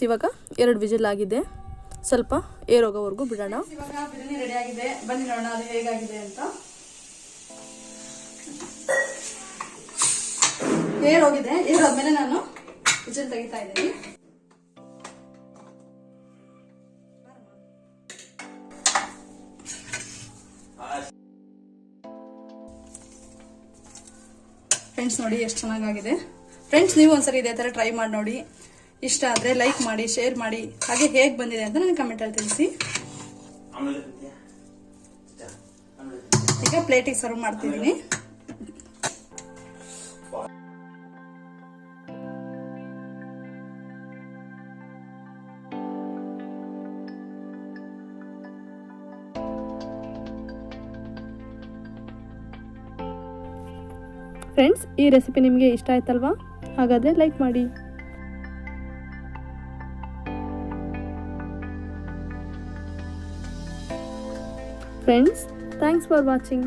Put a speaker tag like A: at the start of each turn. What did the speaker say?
A: ಇವಾಗ 2 ವಿಜಿಲ್ ಆಗಿದೆ, ಸ್ವಲ್ಪ ಏರೋಗೋವರೆಗೂ ಬಿಡೋಣ.
B: ಇವಾಗ ಬಿರಿಯಾನಿ ರೆಡಿ ಆಗಿದೆ, ಬನ್ನಿ ನೋಡೋಣ ಅದು ಹೇಗಾಗಿದೆ ಅಂತ. ಏರೋಗಿದೆ, ಏರೋದ್ಮೇಲೆ ನಾನು ವಿಜಿಲ್ ತೆಗಿತಾ ಇದ್ದೀನಿ. ಫ್ರೆಂಡ್ಸ್ ನೋಡಿ ಎಷ್ಟು ಚೆನ್ನಾಗಿದೆ. ಫ್ರೆಂಡ್ಸ್ ನೀವು ಒಂದ್ಸರಿ ಇದೇ ತರ ಟ್ರೈ ಮಾಡಿ ನೋಡಿ. ಇಷ್ಟ ಆದರೆ ಲೈಕ್ ಮಾಡಿ, ಶೇರ್ ಮಾಡಿ, ಹಾಗೆ ಹೇಗೆ ಬಂದಿದೆ ಅಂತ ನನಗೆ ಕಮೆಂಟಲ್ಲಿ ತಿಳಿಸಿ. ಈಗ ಪ್ಲೇಟಿಗೆ ಸರ್ವ್ ಮಾಡ್ತಿದ್ದೀನಿ.
A: ಫ್ರೆಂಡ್ಸ್, ಈ ರೆಸಿಪಿ ನಿಮಗೆ ಇಷ್ಟ ಆಯ್ತಲ್ವಾ? ಹಾಗಾದರೆ ಲೈಕ್ ಮಾಡಿ. Friends, thanks for watching.